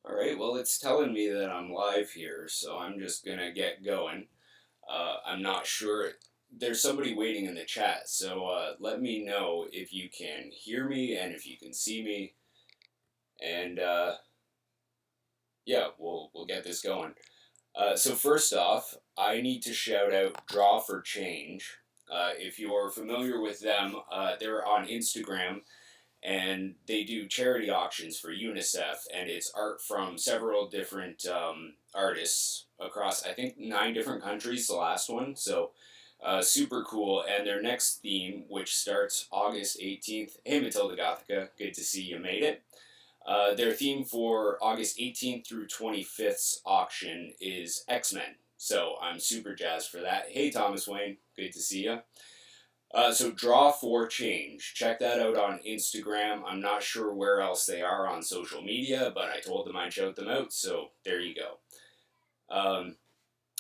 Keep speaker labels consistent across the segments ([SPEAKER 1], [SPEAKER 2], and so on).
[SPEAKER 1] All right, well, it's telling me that I'm live here, so I'm just gonna get going. I'm not sure. There's somebody waiting in the chat, so let me know if you can hear me and if you can see me, and yeah, we'll get this going. So first off, I need to shout out Draw for Change. If you're familiar with them, they're on Instagram and they do charity auctions for UNICEF, and it's art from several different artists across, I think, 9 different countries. The last one, so super cool. And their next theme, which starts August 18th. Hey, Matilda Gothica, good to see you made it. Their theme for August 18th through 25th's auction is X-Men. So I'm super jazzed for that. Hey, Thomas Wayne, good to see you. So Draw for Change. Check that out on Instagram. I'm not sure where else they are on social media, but I told them I'd shout them out, so there you go.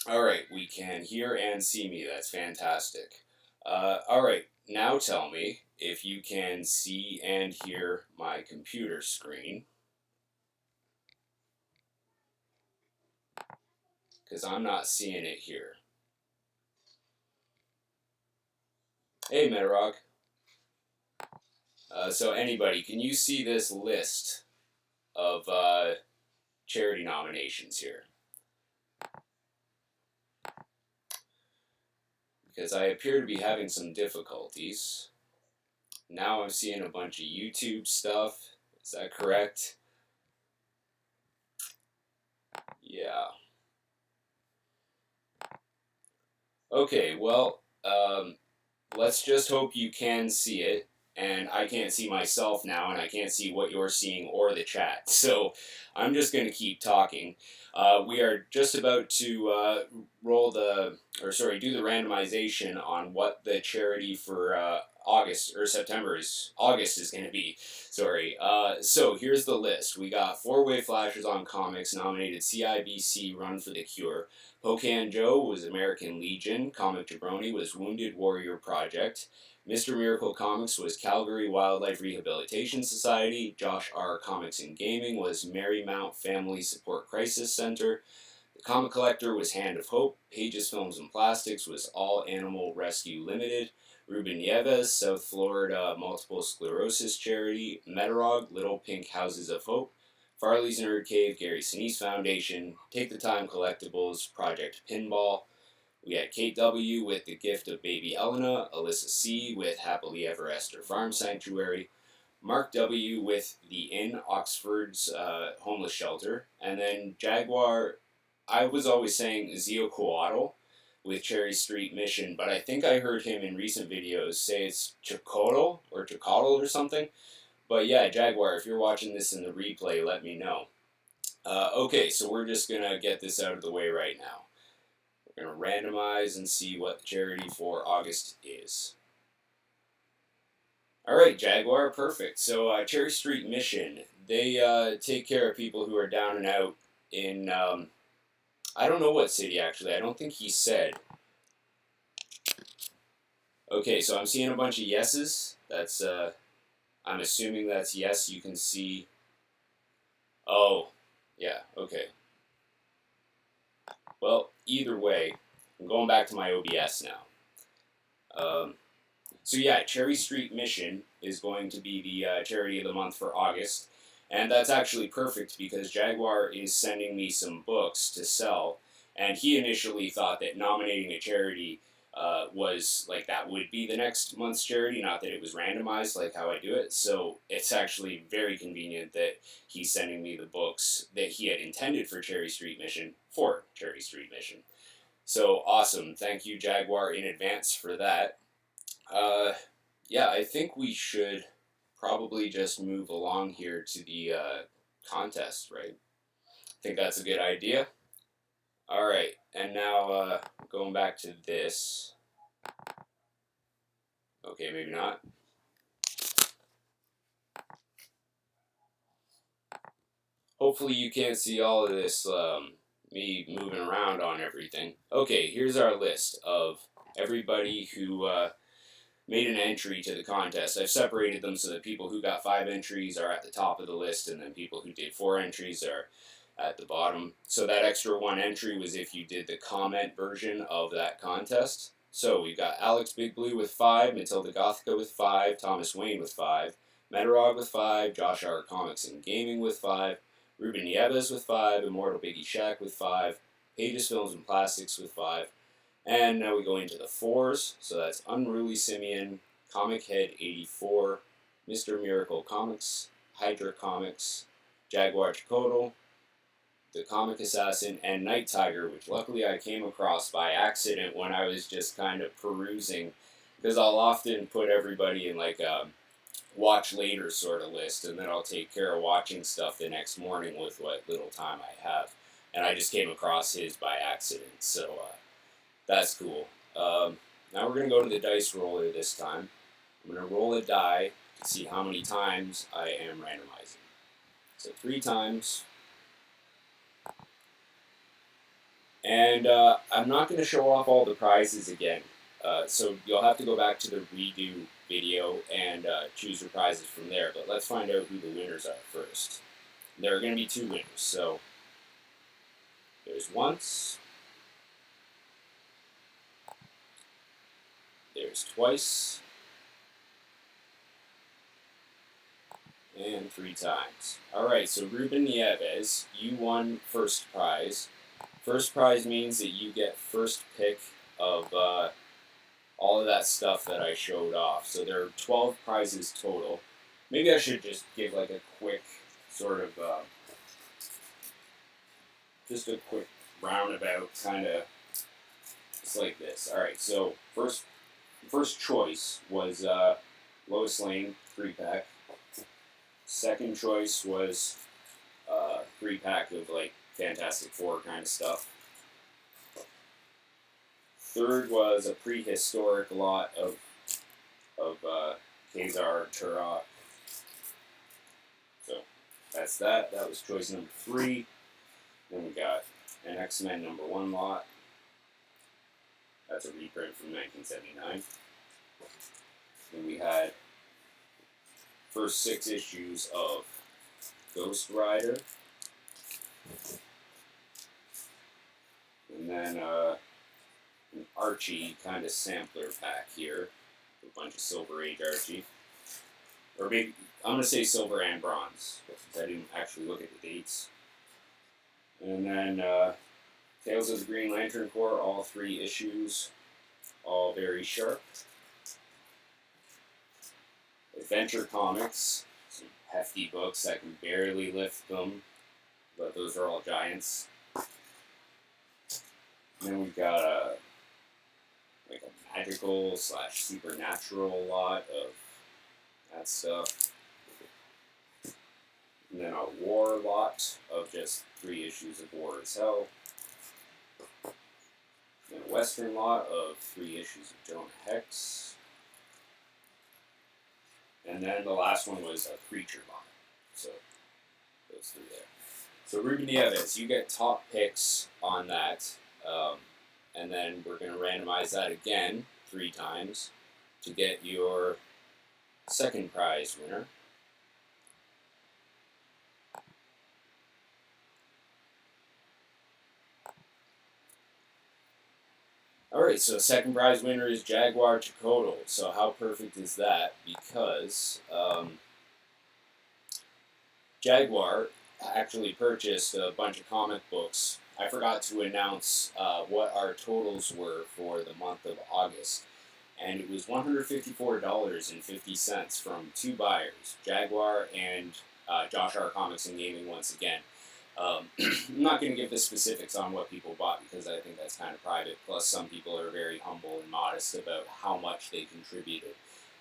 [SPEAKER 1] All right, we can hear and see me. That's fantastic. All right, now tell me if you can see and hear my computer screen, because I'm not seeing it here. Hey, Metarog. So anybody, can you see this list of charity nominations here? Because I appear to be having some difficulties. Now I'm seeing a bunch of YouTube stuff. Is that correct? Yeah. Okay, well, let's just hope you can see it. And I can't see myself now, and I can't see what you're seeing or the chat. So I'm just going to keep talking. We are just about to do the randomization on what the charity for August or September is. August is going to be. Sorry. So here's the list. We got Four Way Flashes on Comics nominated CIBC Run for the Cure. Pocan Joe was American Legion. Comic Jabroni was Wounded Warrior Project. Mr. Miracle Comics was Calgary Wildlife Rehabilitation Society. Josh R. Comics and Gaming was Marymount Family Support Crisis Center. The Comic Collector was Hand of Hope. Pages, Films, and Plastics was All Animal Rescue Limited. Ruben Nieves, South Florida Multiple Sclerosis Charity. Metarog, Little Pink Houses of Hope. Farley's Nerd Cave, Gary Sinise Foundation. Take the Time Collectibles, Project Pinball. We had Kate W. with The Gift of Baby Elena, Alyssa C. with Happily Ever After Farm Sanctuary, Mark W. with The Inn, Oxford's homeless shelter, and then Jaguar, I was always saying Zio Coatl with Cherry Street Mission, but I think I heard him in recent videos say it's Chocotl or Chocotl or something. But yeah, Jaguar, if you're watching this in the replay, let me know. Okay, so we're just going to get this out of the way right now. We're going to randomize and see what the charity for August is. All right, Jaguar, perfect. So Cherry Street Mission, they take care of people who are down and out in, I don't know what city actually. I don't think he said. Okay, so I'm seeing a bunch of yeses. I'm assuming that's yes. You can see. Oh, yeah, okay. Well, either way, I'm going back to my OBS now. So yeah, Cherry Street Mission is going to be the charity of the month for August, and that's actually perfect because Jaguar is sending me some books to sell, and he initially thought that nominating a charity was like that would be the next month's charity, not that it was randomized like how I do it. So it's actually very convenient that he's sending me the books that he had intended for Cherry Street Mission for Cherry Street Mission. So awesome! Thank you, Jaguar, in advance for that. Uh, yeah, I think we should probably just move along here to the contest, right? I think that's a good idea. All right, and now going back to this. Okay, maybe not. Hopefully you can't see all of this, me moving around on everything. Okay, here's our list of everybody who made an entry to the contest. I've separated them so that people who got 5 entries are at the top of the list, and then people who did 4 entries are at the bottom. So that extra 1 entry was if you did the comment version of that contest. So we've got Alex Big Blue with 5, Matilda Gothica with 5, Thomas Wayne with 5, Metarog with 5, Josh R. Comics and Gaming with 5, Ruben Nieves with 5, Immortal Biggie Shack with 5, Pages Films and Plastics with 5, and now we go into the 4s. So that's Unruly Simeon, Comic Head 84, Mr. Miracle Comics, Hydra Comics, Jaguar Chakotl, The Comic Assassin, and Night Tiger, which luckily I came across by accident when I was just kind of perusing, because I'll often put everybody in like a watch later sort of list, and then I'll take care of watching stuff the next morning with what little time I have. And I just came across his by accident, so that's cool. Now we're going to go to the dice roller this time. I'm going to roll a die to see how many times I am randomizing. So 3 times. And I'm not going to show off all the prizes again. So you'll have to go back to the redo video and choose your prizes from there. But let's find out who the winners are first. There are going to be 2 winners. So there's once. There's twice. And 3 times. Alright, so Ruben Nieves, you won first prize. First prize means that you get first pick of all of that stuff that I showed off. So there are 12 prizes total. Maybe I should just give like a quick sort of, just a quick roundabout kind of, just like this. Alright, so first choice was Lois Lane 3-pack. Second choice was 3-pack of like Fantastic Four kind of stuff. Third was a prehistoric lot of Khazar Turok. So that's that. That was choice number 3. Then we got an X-Men #1 lot. That's a reprint from 1979. Then we had first 6 issues of Ghost Rider. And then an Archie kind of sampler pack here. A bunch of Silver Age Archie. Or maybe, I'm going to say Silver and Bronze. I didn't actually look at the dates. And then Tales of the Green Lantern Corps, all 3 issues. All very sharp. Adventure Comics. Some hefty books. I can barely lift them. But those are all giants. And then we've got a magical / supernatural lot of that stuff. And then a war lot of just 3 issues of War as Hell. Then a western lot of 3 issues of Jonah Hex. And then the last one was a creature lot. So those 3 there. So Ruben Nieves, you get top picks on that. And then we're going to randomize that again 3 times to get your second prize winner. Alright, so second prize winner is Jaguar Chakotl. So how perfect is that? Because Jaguar actually purchased a bunch of comic books. I forgot to announce what our totals were for the month of August. And it was $154.50 from 2 buyers, Jaguar and Josh R. Comics and Gaming once again. I'm not going to give the specifics on what people bought because I think that's kind of private. Plus, some people are very humble and modest about how much they contributed.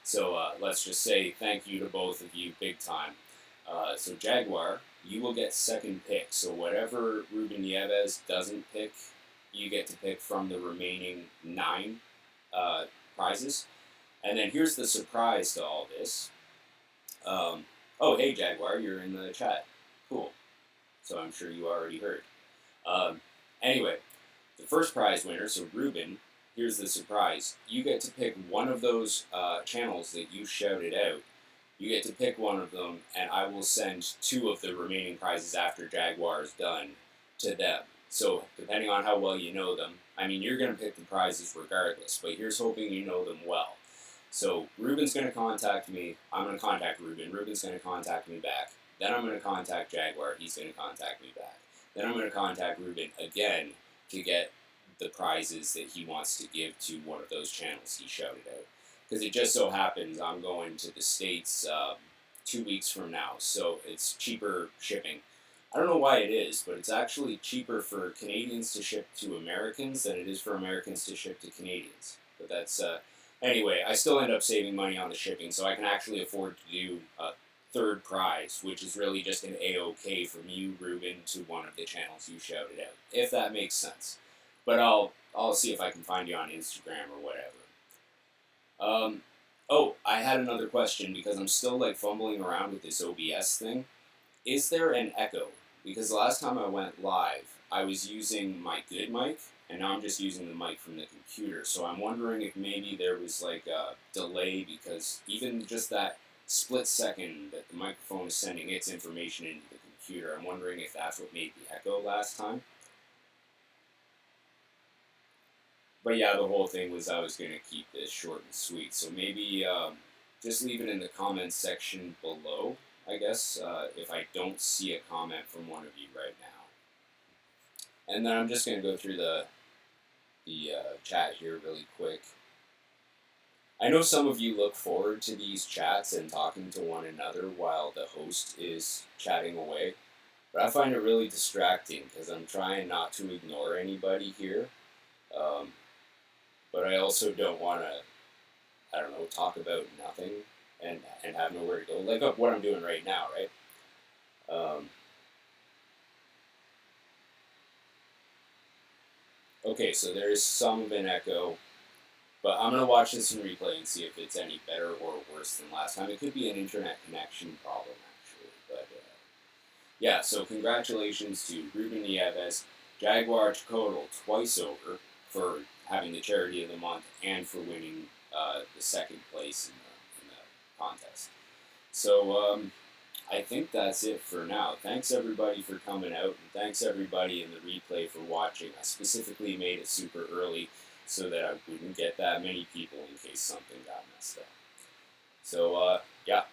[SPEAKER 1] So let's just say thank you to both of you big time. So Jaguar, you will get second pick. So whatever Ruben Nieves doesn't pick, you get to pick from the remaining 9 prizes. And then here's the surprise to all this. Oh, hey Jaguar, you're in the chat. Cool. So I'm sure you already heard. Anyway, the first prize winner, so Ruben, here's the surprise. You get to pick one of those channels that you shouted out. You get to pick one of them, and I will send two of the remaining prizes after Jaguar is done to them. So, depending on how well you know them, I mean, you're going to pick the prizes regardless, but here's hoping you know them well. So, Ruben's going to contact me. I'm going to contact Ruben. Ruben's going to contact me back. Then I'm going to contact Jaguar. He's going to contact me back. Then I'm going to contact Ruben again to get the prizes that he wants to give to one of those channels he shouted out. Because it just so happens I'm going to the States 2 weeks from now, so it's cheaper shipping. I don't know why it is, but it's actually cheaper for Canadians to ship to Americans than it is for Americans to ship to Canadians. But that's, anyway, I still end up saving money on the shipping, so I can actually afford to do a third prize, which is really just an A-OK from you, Ruben, to one of the channels you shouted out, if that makes sense. But I'll see if I can find you on Instagram or whatever. Oh, I had another question because I'm still like fumbling around with this OBS thing. Is there an echo? Because the last time I went live, I was using my good mic, and now I'm just using the mic from the computer. So I'm wondering if maybe there was like a delay because even just that split second that the microphone is sending its information into the computer, I'm wondering if that's what made the echo last time. But yeah, the whole thing was I was going to keep this short and sweet. So maybe just leave it in the comments section below, I guess, if I don't see a comment from one of you right now. And then I'm just going to go through the chat here really quick. I know some of you look forward to these chats and talking to one another while the host is chatting away. But I find it really distracting because I'm trying not to ignore anybody here. But I also don't want to, I don't know, talk about nothing and have nowhere to go. Like what I'm doing right now, right? Okay, so there is some of an echo, but I'm going to watch this in replay and see if it's any better or worse than last time. It could be an internet connection problem, actually. But yeah, so congratulations to Ruben Nieves, Jaguar Chakotl twice over for having the Charity of the Month and for winning the second place in the contest. So I think that's it for now. Thanks everybody for coming out, and thanks everybody in the replay for watching. I specifically made it super early so that I wouldn't get that many people in case something got messed up. So yeah.